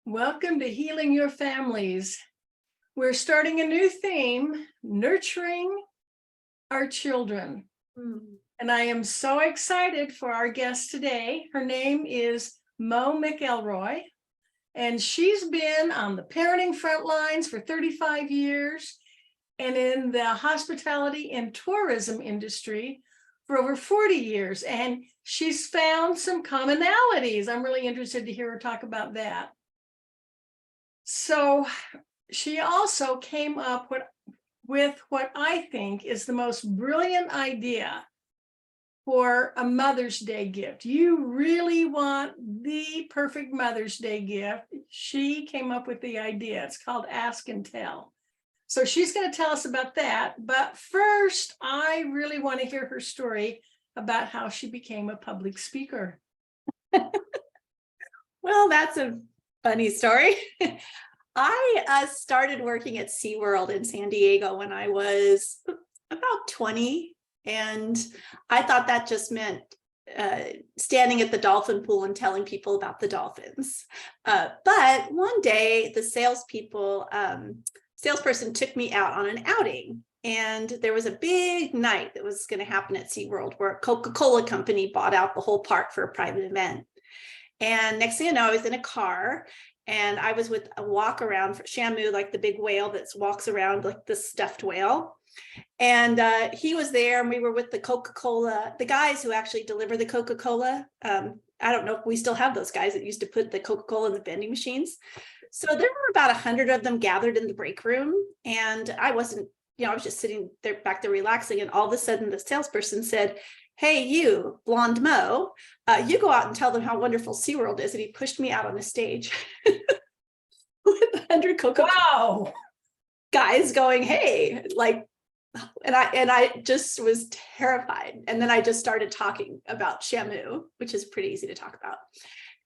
Welcome to Healing Your Families. We're starting a new theme, nurturing our children. And I am so excited for our guest today. Her name is McElroy, and she's been on the parenting front lines for 35 years and in the hospitality and tourism industry for over 40 years. And she's found some commonalities. I'm really interested to hear her talk about that. So she also came up with what I think is the most brilliant idea for a Mother's Day gift. You really want the perfect Mother's Day gift. She came up with the idea. It's called Ask and Tell. So she's going to tell us about that. But first, I really want to hear her story about how she became a public speaker. Well, that's a funny story. I started working at SeaWorld in San Diego when I was about 20. And I thought that just meant standing at the dolphin pool and telling people about the dolphins. But one day, the salesperson took me out on an outing. And there was a big night that was going to happen at SeaWorld where a Coca-Cola company bought out the whole park for a private event. And next thing I know, I was in a car and I was with a walk around for Shamu, like the big whale that walks around like the stuffed whale. And he was there and we were with the Coca-Cola, the guys who actually deliver the Coca-Cola. I don't know if we still have those guys that used to put the Coca-Cola in the vending machines. So there were about 100 of them gathered in the break room. And I wasn't, I was just sitting there back there relaxing. And all of a sudden the salesperson said, "Hey, you, Blonde Mo, you go out and tell them how wonderful SeaWorld is." And he pushed me out on the stage with 100 Coca-Cola guys going, "Hey," like, and I just was terrified. And then I just started talking about Shamu, which is pretty easy to talk about,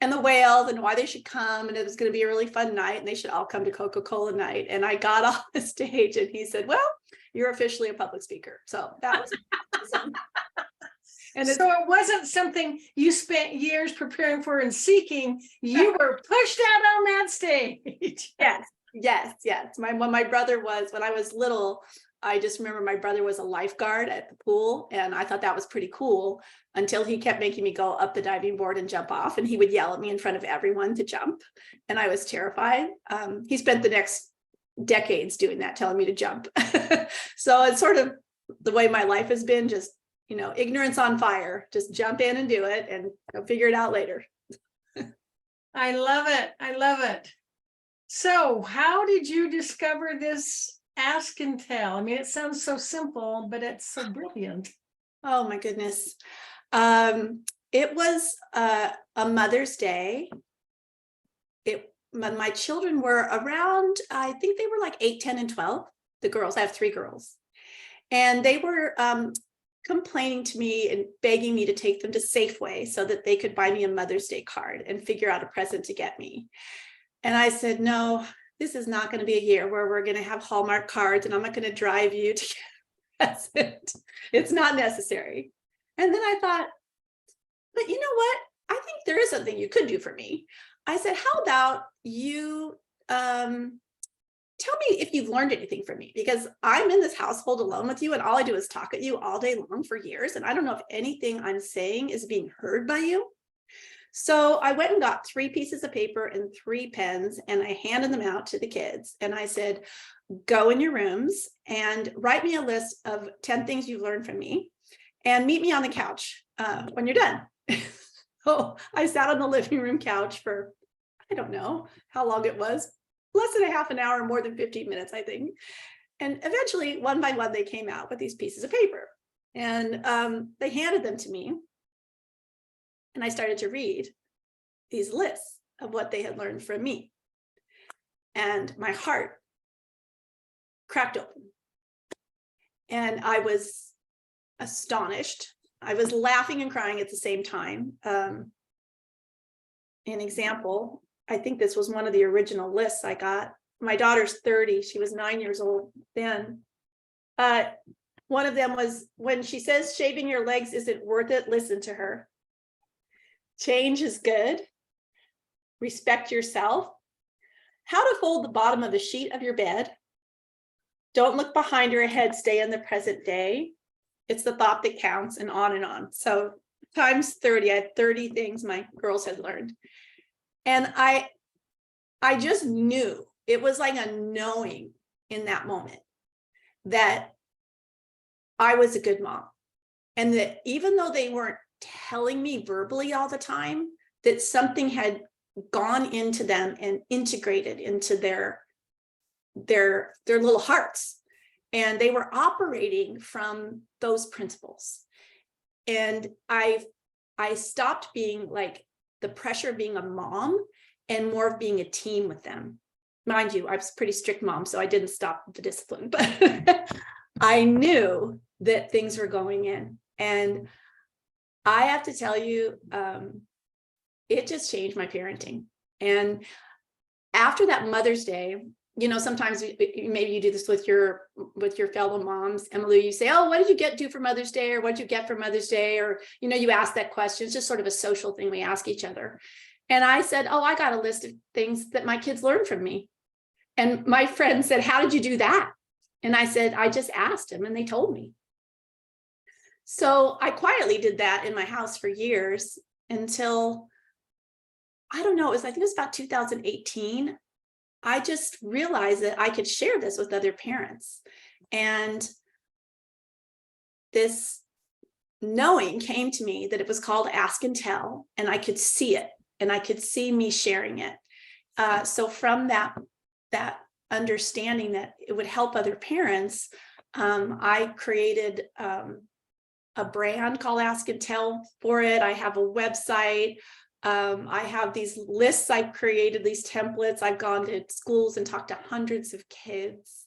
and the whales and why they should come. And it was going to be a really fun night and they should all come to Coca-Cola night. And I got off the stage and he said, "Well, you're officially a public speaker." So that was awesome. And so it wasn't something you spent years preparing for and seeking. You were pushed out on that stage. Yes. When my brother was, when I was little, I just remember my brother was a lifeguard at the pool. And I thought that was pretty cool until he kept making me go up the diving board and jump off. And he would yell at me in front of everyone to jump. And I was terrified. He spent the next decades doing that, telling me to jump. So it's sort of the way my life has been, just ignorance on fire, just jump in and do it and figure it out later. I love it. So how did you discover this Ask and Tell? I mean, it sounds so simple, but it's so brilliant. Oh my goodness. It was a Mother's Day. My children were around, I think they were like 8, 10, and 12. The girls, I have 3 girls. And they were complaining to me and begging me to take them to Safeway so that they could buy me a Mother's Day card and figure out a present to get me. And I said, "No, this is not going to be a year where we're going to have Hallmark cards and I'm not going to drive you to get a present. It's not necessary." And then I thought, but you know what? I think there is something you could do for me. I said, "How about you tell me if you've learned anything from me, because I'm in this household alone with you and all I do is talk at you all day long for years. And I don't know if anything I'm saying is being heard by you." So I went and got 3 pieces of paper and 3 pens and I handed them out to the kids. And I said, "Go in your rooms and write me a list of 10 things you've learned from me and meet me on the couch when you're done." So I sat on the living room couch for, I don't know how long it was, less than a half an hour, more than 15 minutes, I think. And eventually, one by one, they came out with these pieces of paper and they handed them to me. And I started to read these lists of what they had learned from me. And my heart cracked open. And I was astonished. I was laughing and crying at the same time. An example, I think this was one of the original lists I got. My daughter's 30. She was 9 years old then. One of them was, when she says shaving your legs isn't worth it, listen to her. Change is good. Respect yourself. how to fold the bottom of the sheet of your bed. Don't look behind or ahead, stay in the present day. It's the thought that counts, and on and on. So times 30, I had 30 things my girls had learned. And I just knew, it was like a knowing in that moment that I was a good mom. And that even though they weren't telling me verbally all the time, that something had gone into them and integrated into their little hearts. And they were operating from those principles. And I stopped being like the pressure of being a mom and more of being a team with them. Mind you, I was a pretty strict mom, so I didn't stop the discipline, but I knew that things were going in. And I have to tell you, it just changed my parenting. And after that Mother's Day, you know, sometimes maybe you do this with your fellow moms, Emily, you say, oh, what did you do for Mother's Day? Or what did you get for Mother's Day? Or, you know, you ask that question. It's just sort of a social thing we ask each other. And I said, oh, I got a list of things that my kids learned from me. And my friend said, how did you do that? And I said, I just asked them and they told me. So I quietly did that in my house for years until, I don't know, I think it was about 2018. I just realized that I could share this with other parents. And this knowing came to me that it was called Ask and Tell, and I could see it, and I could see me sharing it. So from that understanding that it would help other parents, I created a brand called Ask and Tell for it. I have a website. I have these lists I've created, these templates. I've gone to schools and talked to hundreds of kids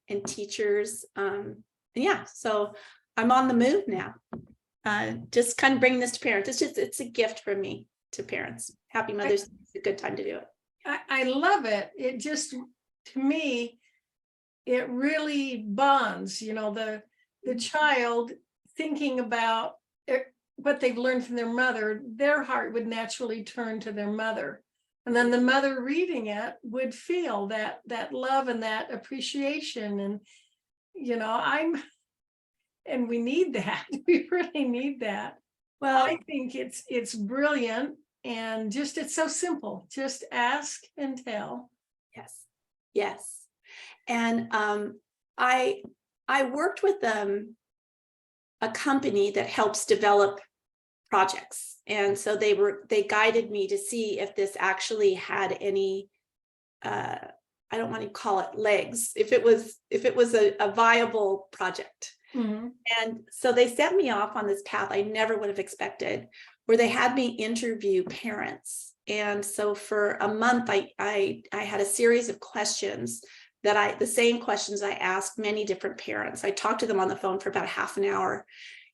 and teachers. Yeah, so I'm on the move now. Just kind of bringing this to parents. It's a gift from me to parents. Happy Mother's Day. It's a good time to do it. I love it. It just, to me, it really bonds, you know, the child thinking about what they've learned from their mother, their heart would naturally turn to their mother. And then the mother reading it would feel that love and that appreciation. And, you know, and we need that. We really need that. Well, I think it's brilliant. And just, it's so simple. Just ask and tell. Yes. Yes. And I worked with a company that helps develop projects. And so they guided me to see if this actually had any, I don't want to call it legs, if it was a viable project. Mm-hmm. And so they set me off on this path I never would have expected, where they had me interview parents. And so for a month, I had a series of questions the same questions I asked many different parents. I talked to them on the phone for about a half an hour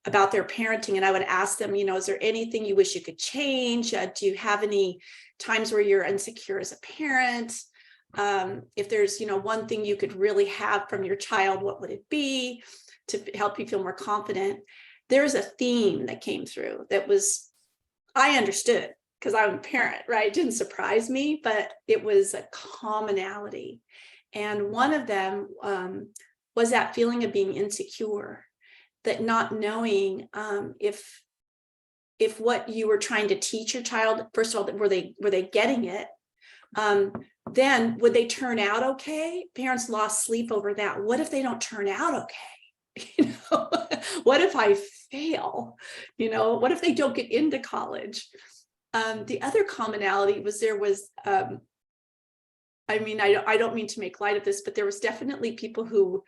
about their parenting. And I would ask them, you know, is there anything you wish you could change? Do you have any times where you're insecure as a parent? If there's, you know, one thing you could really have from your child, what would it be to help you feel more confident? There's a theme that came through that I understood because I'm a parent, right? It didn't surprise me, but it was a commonality. And one of them was that feeling of being insecure, that not knowing if what you were trying to teach your child, first of all, were they getting it? Then would they turn out okay? Parents lost sleep over that. What if they don't turn out okay? You know, what if I fail? You know, what if they don't get into college? The other commonality was I mean, I don't mean to make light of this, but there was definitely people who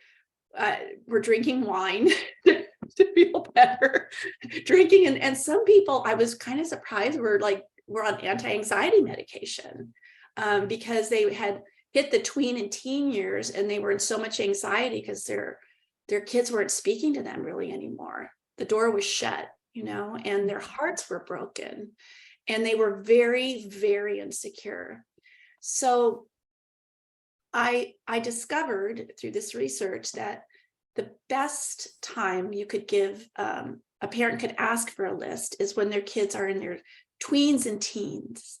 were drinking wine to feel better, drinking. And some people, I was kind of surprised, were on anti-anxiety medication because they had hit the tween and teen years and they were in so much anxiety because their kids weren't speaking to them really anymore. The door was shut, you know, and their hearts were broken and they were very, very insecure. So I discovered through this research that the best time you could give, a parent could ask for a list is when their kids are in their tweens and teens.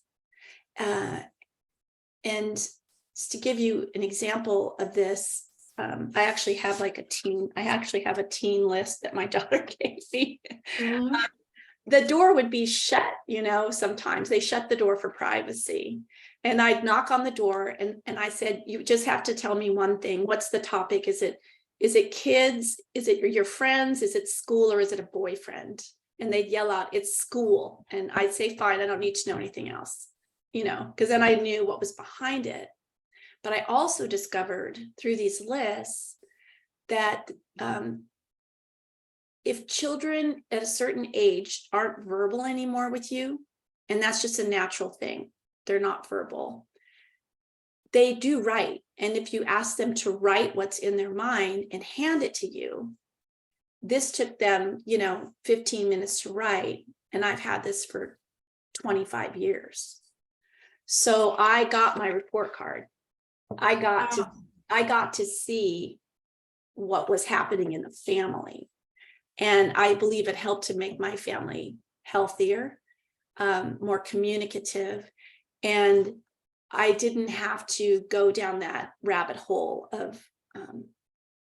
And Just to give you an example of this, I actually have a teen list that my daughter gave me. Mhm. The door would be shut, sometimes they shut the door for privacy. And I'd knock on the door and I said, you just have to tell me one thing. What's the topic? Is it kids? Is it your friends? Is it school, or is it a boyfriend? And they'd yell out, it's school. And I'd say, fine, I don't need to know anything else, because then I knew what was behind it. But I also discovered through these lists that if children at a certain age aren't verbal anymore with you, and that's just a natural thing, they're not verbal, they do write. And if you ask them to write what's in their mind and hand it to you, this took them, 15 minutes to write. And I've had this for 25 years. So I got my report card. I got to see what was happening in the family. And I believe it helped to make my family healthier, more communicative. And I didn't have to go down that rabbit hole of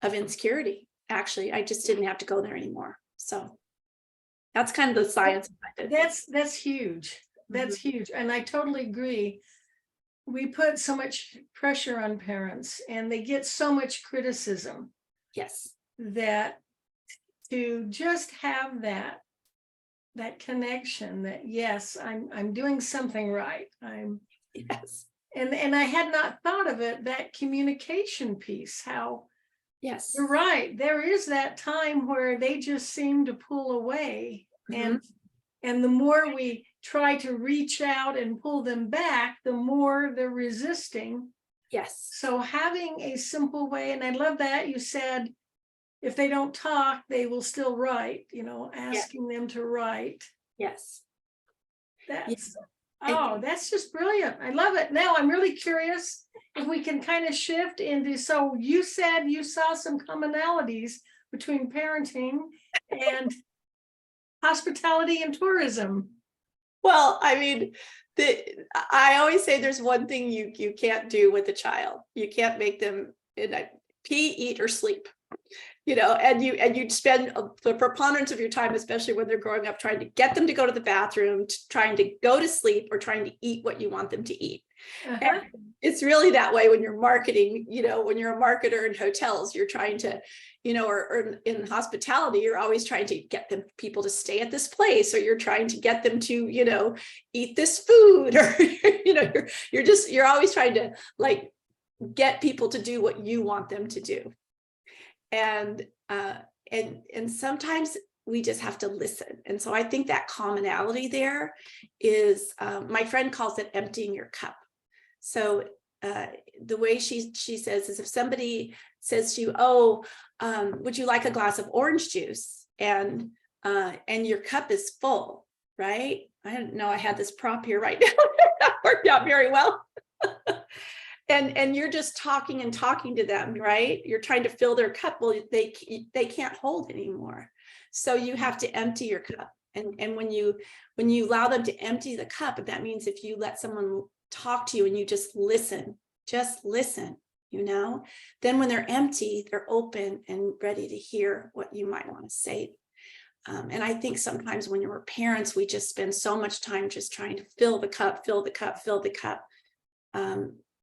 insecurity. Actually, I just didn't have to go there anymore. So that's kind of the science behind it. That's huge. That's huge. And I totally agree. We put so much pressure on parents and they get so much criticism. Yes. That to just have that connection that, yes, I'm doing something right. Yes. And I had not thought of it, that communication piece, how, yes, you're right. There is that time where they just seem to pull away. And the more we try to reach out and pull them back, the more they're resisting. Yes. So having a simple way, and I love that you said, if they don't talk, they will still write, asking them to write. Yes. That's just brilliant. I love it. Now I'm really curious if we can kind of shift into, so you said you saw some commonalities between parenting and hospitality and tourism. Well, I mean, I always say there's one thing you can't do with a child. You can't make them pee, eat, or sleep. And you'd spend the preponderance of your time, especially when they're growing up, trying to get them to go to the bathroom, trying to go to sleep, or trying to eat what you want them to eat. And it's really that way when you're marketing, when you're a marketer in hotels, you're trying to, or in hospitality, you're always trying to get people to stay at this place, or you're trying to get them to, eat this food, or, you're always trying to get people to do what you want them to do. And sometimes we just have to listen. And so I think that commonality there is, my friend calls it emptying your cup. So the way she says is, if somebody says to you, oh, would you like a glass of orange juice? And your cup is full, right? I didn't know I had this prop here right now. That worked out very well. And you're just talking to them, right? You're trying to fill their cup. Well, they can't hold anymore. So you have to empty your cup. And when you allow them to empty the cup, that means if you let someone talk to you and you just listen, then when they're empty, they're open and ready to hear what you might want to say. And I think sometimes when you're parents, we just spend so much time just trying to fill the cup,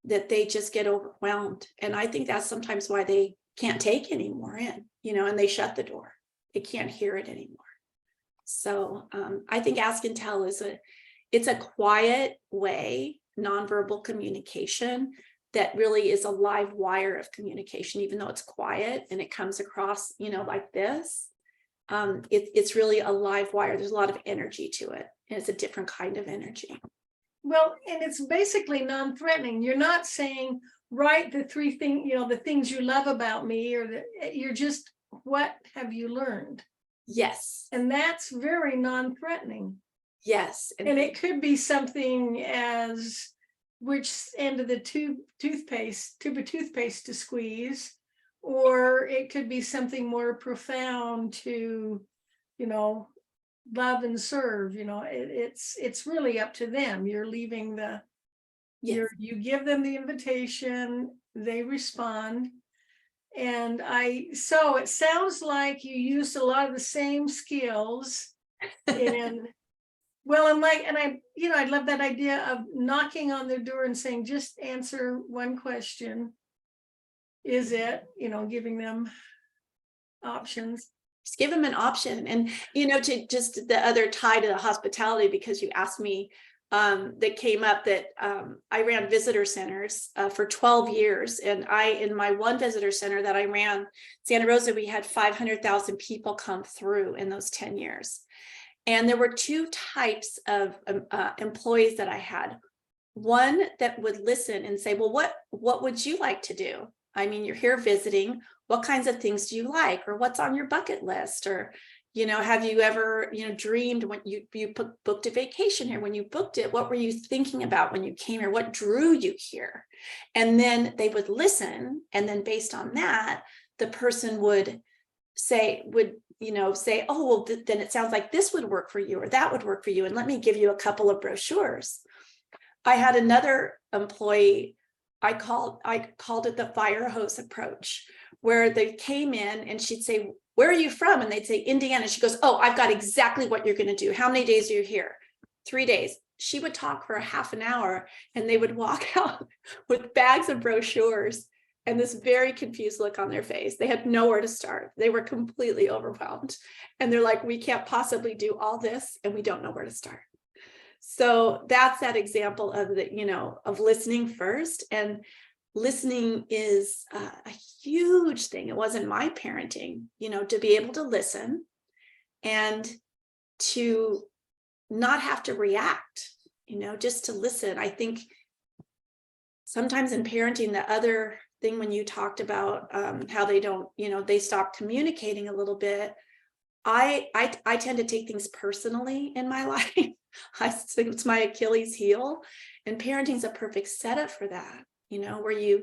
that they just get overwhelmed. And I think that's sometimes why they can't take anymore in, and they shut the door. They can't hear it anymore. So I think ask and tell it's a quiet way, nonverbal communication that really is a live wire of communication, even though it's quiet and it comes across, like this. It's really a live wire. There's a lot of energy to it, and it's a different kind of energy. Well, and it's basically non-threatening. You're not saying, write the three things, the things you love about me, or you're just, what have you learned? Yes. And that's very non-threatening. Yes. And it could be something as which end of the tube of toothpaste to squeeze, or it could be something more profound to, love and serve. It's really up to them. You're leaving the Yes. You give them the invitation, they respond. And so it sounds like you used a lot of the same skills in, well, I love that idea of knocking on their door and saying, just answer one question. Is it, giving them options. Just give them an option. And, to just the other tie to the hospitality, because you asked me, that came up that I ran visitor centers for 12 years. And in my one visitor center that I ran, Santa Rosa, we had 500,000 people come through in those 10 years. And there were two types of employees that I had. One that would listen and say, well, what would you like to do? I mean, you're here visiting. What kinds of things do you like? Or what's on your bucket list? Or, have you ever, dreamed when you booked a vacation here? When you booked it, what were you thinking about when you came here? What drew you here? And then they would listen. And then based on that, the person would say, oh, well, then it sounds like this would work for you or that would work for you. And let me give you a couple of brochures. I had another employee, I called it the fire hose approach, where they came in and she'd say, where are you from? And they'd say, Indiana. She goes, oh, I've got exactly what you're going to do. How many days are you here? 3 days. She would talk for a half an hour and they would walk out with bags of brochures and this very confused look on their face. They had nowhere to start. They were completely overwhelmed. And they're like, we can't possibly do all this and we don't know where to start. So that's that example of of listening first. And listening is a huge thing. It wasn't my parenting, to be able to listen and to not have to react, just to listen. I think sometimes in parenting, the other thing when you talked about how they don't, they stop communicating a little bit. I tend to take things personally in my life. I think it's my Achilles heel, and parenting is a perfect setup for that, where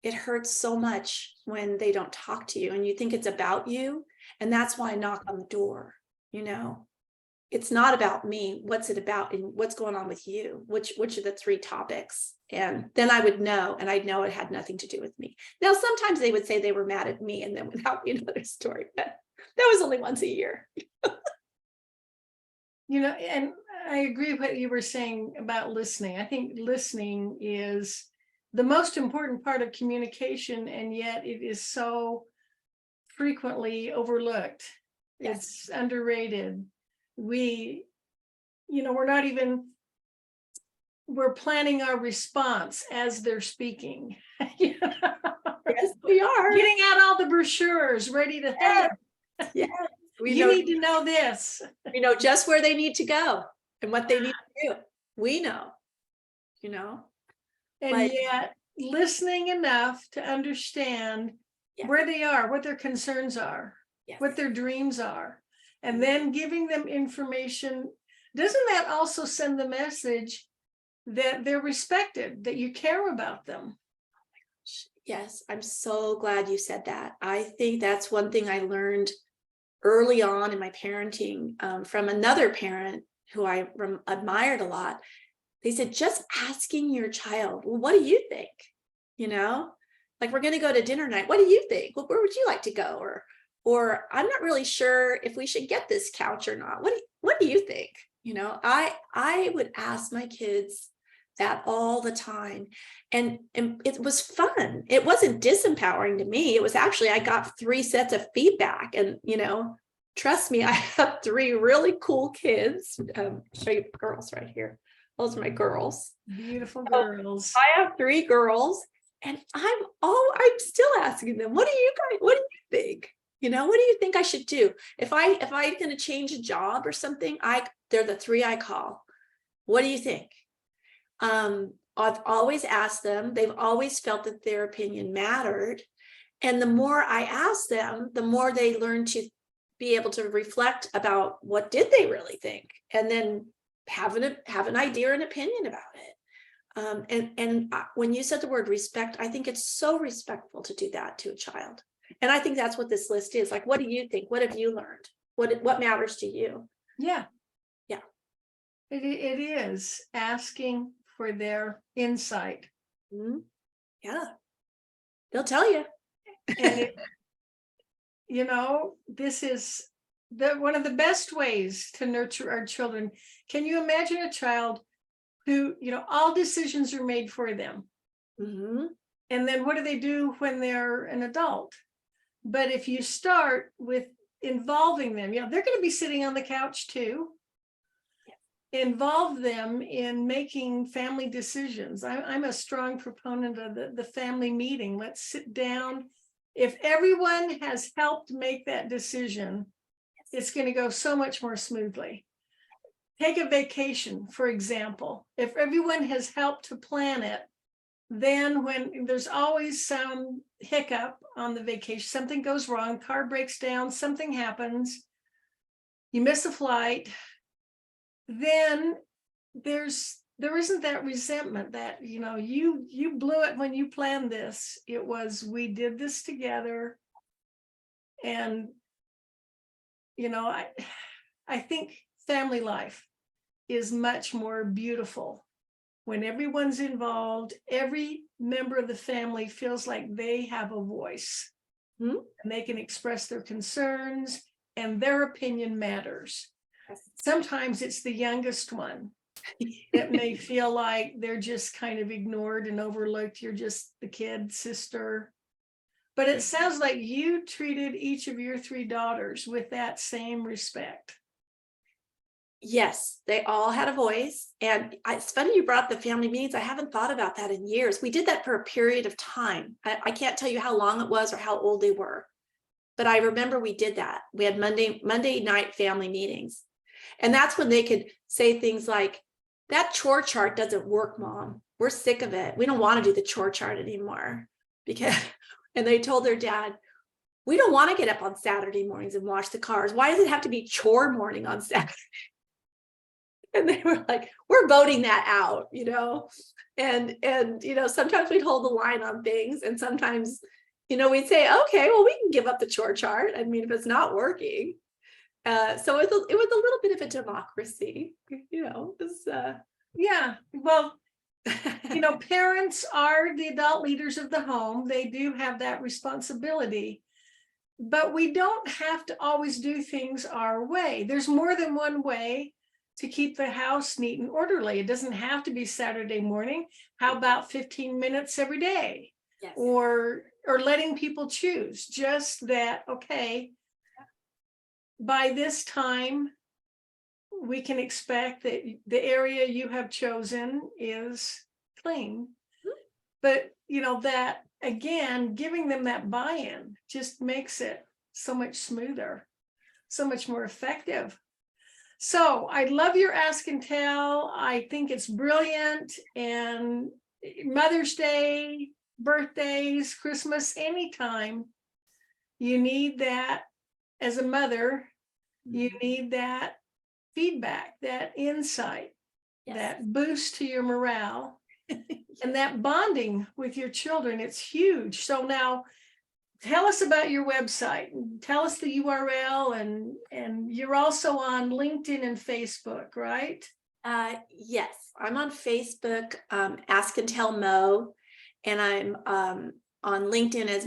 it hurts so much when they don't talk to you and you think it's about you. And that's why I knock on the door, it's not about me. What's it about and what's going on with you? Which are the 3 topics? And then I would know, and I'd know it had nothing to do with me. Now, sometimes they would say they were mad at me and then without me another story, but that was only once a year. And I agree with what you were saying about listening. I think listening is the most important part of communication, and yet it is so frequently overlooked. Yes. It's underrated. We're planning our response as they're speaking. Yes, we are. Getting out all the brochures, ready to yes. Yes. You need to know this. We know just where they need to go and what they need to do. We know, And yet listening enough to understand where they are, what their concerns are, what their dreams are, and then giving them information. Doesn't that also send the message that they're respected, that you care about them? Yes, I'm so glad you said that. I think that's one thing I learned early on in my parenting from another parent who I admired a lot. They said, just asking your child, well, what do you think? Like, we're going to go to dinner night. What do you think? Well, where would you like to go? Or I'm not really sure if we should get this couch or not. What do you think? I would ask my kids that all the time. And it was fun. It wasn't disempowering to me. It was actually, I got 3 sets of feedback. And, trust me, I have 3 really cool kids. Show you girls right here. Those are my girls. Beautiful girls. I have 3 girls. And I'm still asking them, what do you think? What do you think I should do? If I'm going to change a job or something, they're the 3 I call. What do you think? I've always asked them. They've always felt that their opinion mattered. And the more I ask them, the more they learn to be able to reflect about what did they really think, and then have an idea or an opinion about it. And when you said the word respect, I think it's so respectful to do that to a child. And I think that's what this list is. Like, what do you think? What have you learned? What matters to you? Yeah. Yeah. It is asking for their insight. Mhm. Yeah. They'll tell you. And this is one of the best ways to nurture our children. Can you imagine a child who, all decisions are made for them? Mm-hmm. And then what do they do when they're an adult? But if you start with involving them, they're going to be sitting on the couch too. Involve them in making family decisions. I'm a strong proponent of the family meeting. Let's sit down. If everyone has helped make that decision, it's going to go so much more smoothly. Take a vacation, for example. If everyone has helped to plan it, then when there's always some hiccup on the vacation, something goes wrong, car breaks down, something happens, you miss a flight, then there isn't that resentment that you blew it when you planned this. It was, we did this together. And I think family life is much more beautiful when everyone's involved. Every member of the family feels like they have a voice, and they can express their concerns, and their opinion matters. Sometimes it's the youngest one that may feel like they're just kind of ignored and overlooked. You're just the kid, sister. But it sounds like you treated each of your 3 daughters with that same respect. Yes, they all had a voice. And it's funny you brought up the family meetings. I haven't thought about that in years. We did that for a period of time. I can't tell you how long it was or how old they were, but I remember we did that. We had Monday night family meetings. And that's when they could say things like, that chore chart doesn't work, Mom. We're sick of it. We don't want to do the chore chart anymore. And they told their dad, we don't want to get up on Saturday mornings and wash the cars. Why does it have to be chore morning on Saturday? And they were like, we're voting that out, and sometimes we'd hold the line on things. And sometimes, we'd say, okay, well, we can give up the chore chart. I mean, if it's not working. So it was a little bit of a democracy, Yeah, well, parents are the adult leaders of the home. They do have that responsibility, but we don't have to always do things our way. There's more than one way to keep the house neat and orderly. It doesn't have to be Saturday morning. How about 15 minutes every day? Yes. Or letting people choose, just that, okay, by this time, we can expect that the area you have chosen is clean. But, that, again, giving them that buy-in just makes it so much smoother, so much more effective. So I love your Ask and Tell. I think it's brilliant. And Mother's Day, birthdays, Christmas, anytime you need that as a mother, you need that feedback, that insight, yes, that boost to your morale, and that bonding with your children. It's huge. So now tell us about your website. Tell us the URL, and you're also on LinkedIn and Facebook, right? Yes, I'm on Facebook, Ask and Tell Mo, and I'm on LinkedIn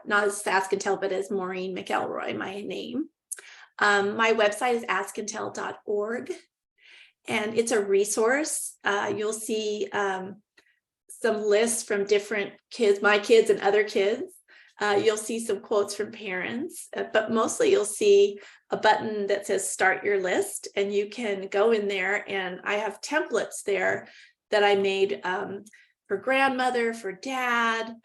not as Ask and Tell, but as Maureen McElroy, my name. My website is askandtell.org, and it's a resource. You'll see some lists from different kids, my kids and other kids. You'll see some quotes from parents, but mostly you'll see a button that says start your list, and you can go in there, and I have templates there that I made for grandmother, for dad,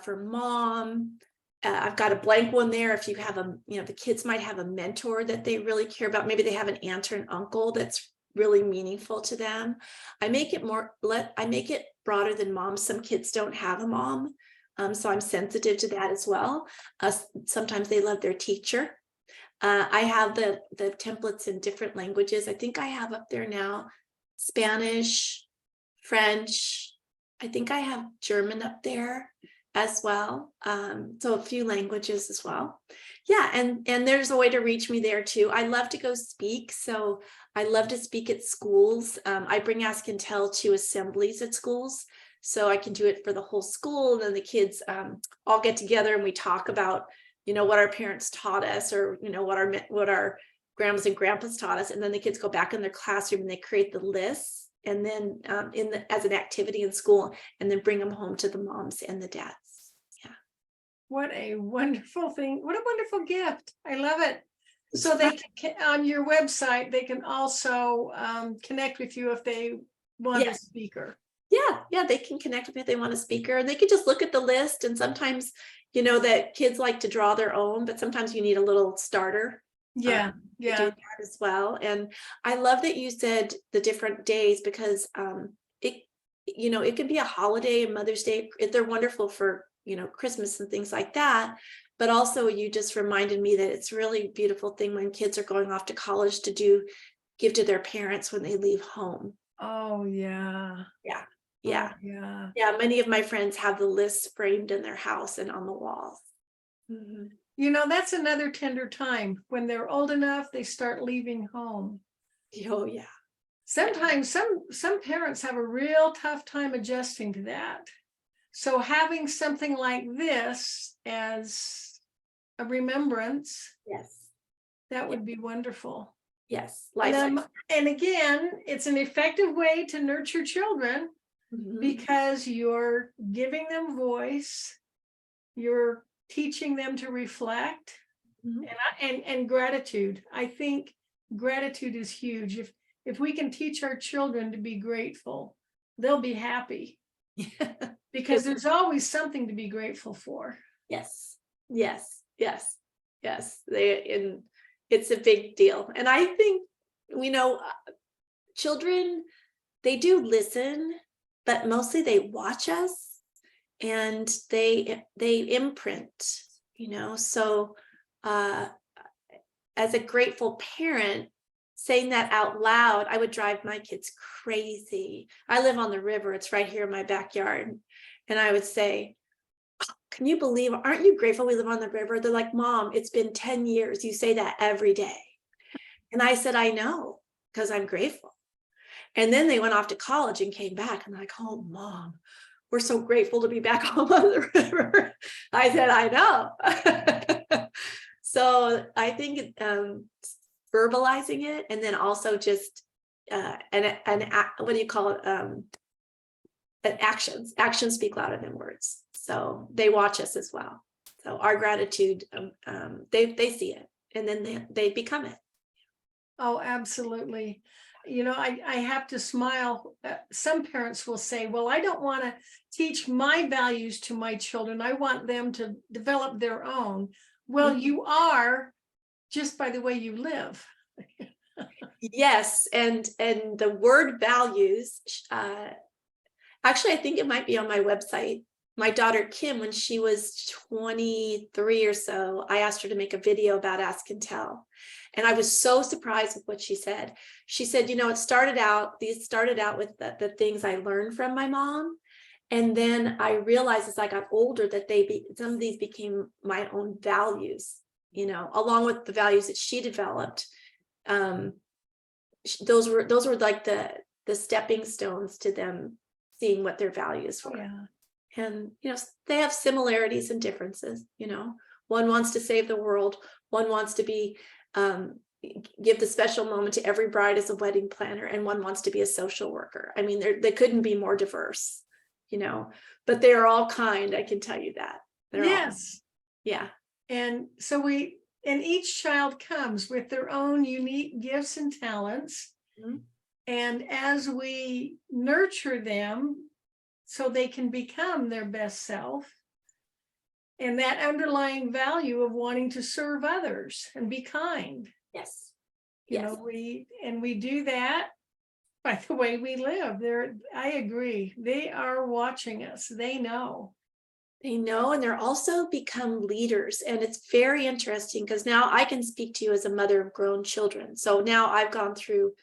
for mom. I've got a blank one there. If you have the kids might have a mentor that they really care about. Maybe they have an aunt or an uncle that's really meaningful to them. I make it broader than mom. Some kids don't have a mom. So I'm sensitive to that as well. Sometimes they love their teacher. I have the templates in different languages. I think I have up there now Spanish, French. I think I have German up there as well. So a few languages as well. Yeah, and there's a way to reach me there too. I love to go speak. So I love to speak at schools. I bring Ask and Tell to assemblies at schools. So I can do it for the whole school. And then the kids all get together and we talk about, what our parents taught us, or, what our grandmas and grandpas taught us. And then the kids go back in their classroom and they create the lists, and then as an activity in school, and then bring them home to the moms and the dads. Yeah. What a wonderful thing. What a wonderful gift. I love it. So they can, on your website, they can also connect with you if they want a speaker. Yeah, they can connect with me if they want a speaker, and they can just look at the list. And sometimes, that kids like to draw their own, but sometimes you need a little starter. Yeah. To do that as well. And I love that you said the different days, because it can be a holiday, Mother's Day. They're wonderful for, Christmas and things like that. But also you just reminded me that it's really a beautiful thing when kids are going off to college to give to their parents when they leave home. Oh, yeah. Yeah. Yeah. Yeah. Many of my friends have the lists framed in their house and on the walls. Mm-hmm. That's another tender time when they're old enough, they start leaving home. Oh, yeah. Sometimes some parents have a real tough time adjusting to that. So having something like this as a remembrance, that would be wonderful. Yes. And again, it's an effective way to nurture children, because you're giving them voice, you're teaching them to reflect, and gratitude. I think gratitude is huge. If we can teach our children to be grateful, they'll be happy. Because there's always something to be grateful for. Yes. It's a big deal. And I think, children, they do listen, but mostly they watch us, and they imprint, so as a grateful parent, saying that out loud, I would drive my kids crazy. I live on the river. It's right here in my backyard. And I would say, can you believe, aren't you grateful we live on the river? They're like, Mom, it's been 10 years. You say that every day. And I said, I know, because I'm grateful. And then they went off to college and came back. And I'm like, oh, Mom, we're so grateful to be back home on the river. I said, I know. So I think verbalizing it, and then also just what do you call it? Actions speak louder than words. So they watch us as well. So our gratitude, they see it, and then they become it. Oh, absolutely. I have to smile. Some parents will say, well, I don't want to teach my values to my children. I want them to develop their own. Well, you are, just by the way you live. Yes. And the word values, actually, I think it might be on my website. My daughter, Kim, when she was 23 or so, I asked her to make a video about Ask and Tell. And I was so surprised with what she said. She said, these started out with the things I learned from my mom. And then I realized as I got older that some of these became my own values, along with the values that she developed. Those were like the stepping stones to them seeing what their values were. Yeah. And, they have similarities and differences. One wants to save the world. One wants to be, give the special moment to every bride as a wedding planner. And one wants to be a social worker. I mean, they couldn't be more diverse, but they're all kind. I can tell you that. Yes. Yeah. And so each child comes with their own unique gifts and talents. And as we nurture them, so they can become their best self, and that underlying value of wanting to serve others and be kind. Yes. We do that by the way we live. I agree. They are watching us. They know. And they're also become leaders. And it's very interesting, because now I can speak to you as a mother of grown children. So now I've gone through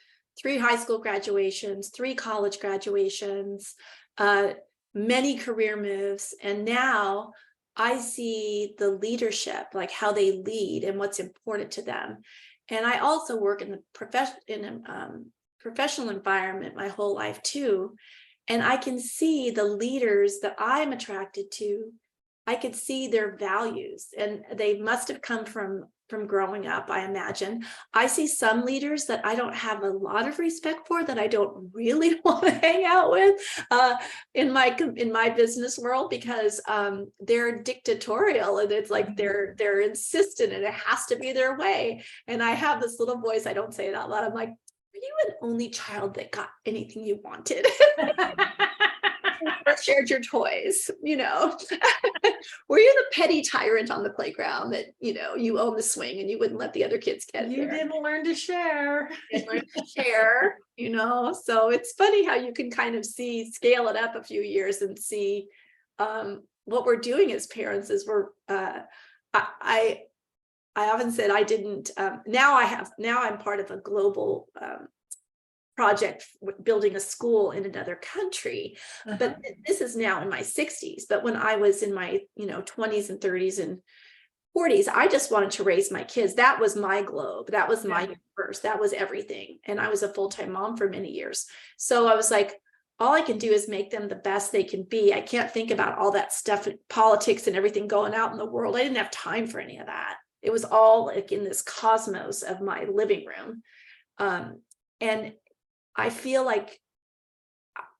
3 high school graduations, 3 college graduations, many career moves. And now I see the leadership, like how they lead and what's important to them. And I also work in the professional environment my whole life too. And I can see the leaders that I'm attracted to. I could see their values, and they must have come from growing up, I imagine. I see some leaders that I don't have a lot of respect for, that I don't really want to hang out with in my business world, because they're dictatorial, and it's like they're insistent, and it has to be their way. And I have this little voice, I don't say it out loud, I'm like, are you an only child that got anything you wanted? Or shared your toys, you know? Were you the petty tyrant on the playground that, you know, you own the swing and you wouldn't let the other kids get You there? didn't learn to share. Didn't learn to share, you know? So it's funny how you can kind of scale it up a few years and see what we're doing as parents is I often said I didn't, now I'm part of a global project building a school in another country. But this is now in my 60s. But when I was in my 20s and 30s and 40s, I just wanted to raise my kids. That was my globe. That was my universe. That was everything. And I was a full-time mom for many years. So I was like, all I can do is make them the best they can be. I can't think about all that stuff, politics and everything going out in the world. I didn't have time for any of that. It was all like in this cosmos of my living room. And I feel like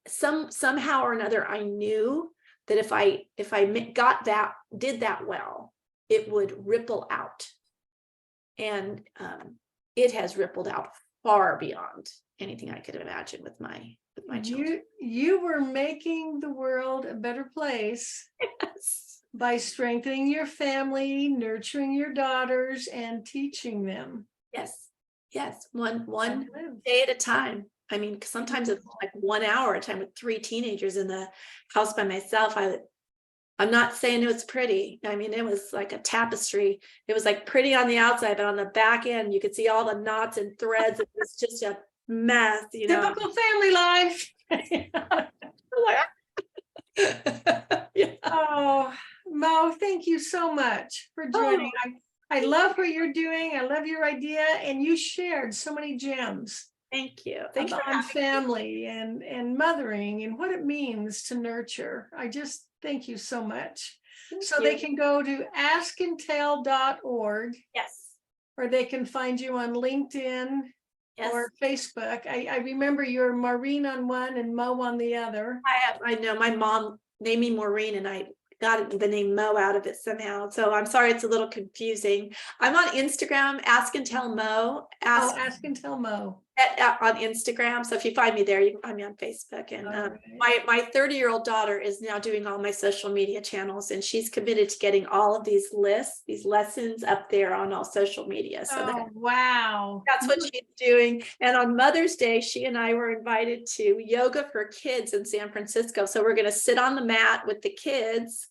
somehow or another, I knew that if I did that well, it would ripple out. And it has rippled out far beyond anything I could imagine with my children. You were making the world a better place. Yes. By strengthening your family, nurturing your daughters, and teaching them. Yes. One day at a time. I mean, sometimes it's like 1 hour at a time with 3 teenagers in the house by myself. I'm not saying it was pretty. I mean, it was like a tapestry. It was like pretty on the outside, but on the back end, you could see all the knots and threads. It was just a mess, you know. Typical family life. Yeah. Oh, Mo, thank you so much for joining. I love what you're doing. I love your idea, and you shared so many gems. Thank you. Thanks on family and mothering and what it means to nurture. I just thank you so much. They can go to askandtell.org. Yes. Or they can find you on LinkedIn or Facebook. I remember you're Maureen on one and Mo on the other. I know my mom named me Maureen, and I got the name Mo out of it somehow. So I'm sorry, it's a little confusing. I'm on Instagram, Ask and Tell Mo. Ask and Tell Mo. On Instagram. So if you find me there, you can find me on Facebook. And my 30-year-old daughter is now doing all my social media channels, and she's committed to getting all of these lessons up there on all social media. So wow. That's what she's doing. And on Mother's Day, she and I were invited to yoga for kids in San Francisco. So we're going to sit on the mat with the kids,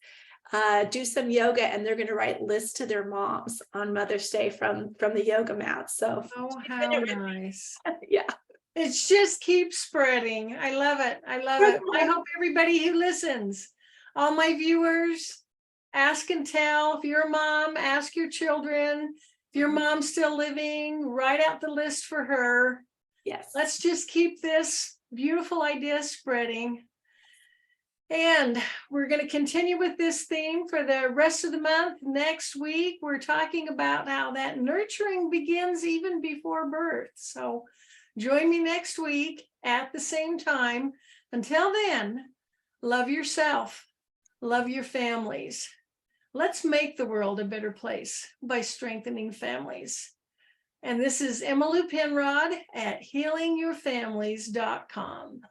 do some yoga, and they're going to write lists to their moms on Mother's Day from the yoga mat. So how nice. Yeah, it just keeps spreading. I love it. I hope everybody who listens, all my viewers, ask and tell. If you're a mom, ask your children. If your mom's still living, write out the list for her. Yes, let's just keep this beautiful idea spreading. And we're going to continue with this theme for the rest of the month. Next week, we're talking about how that nurturing begins even before birth. So join me next week at the same time. Until then, love yourself, love your families. Let's make the world a better place by strengthening families. And this is Emma Lou Penrod at healingyourfamilies.com.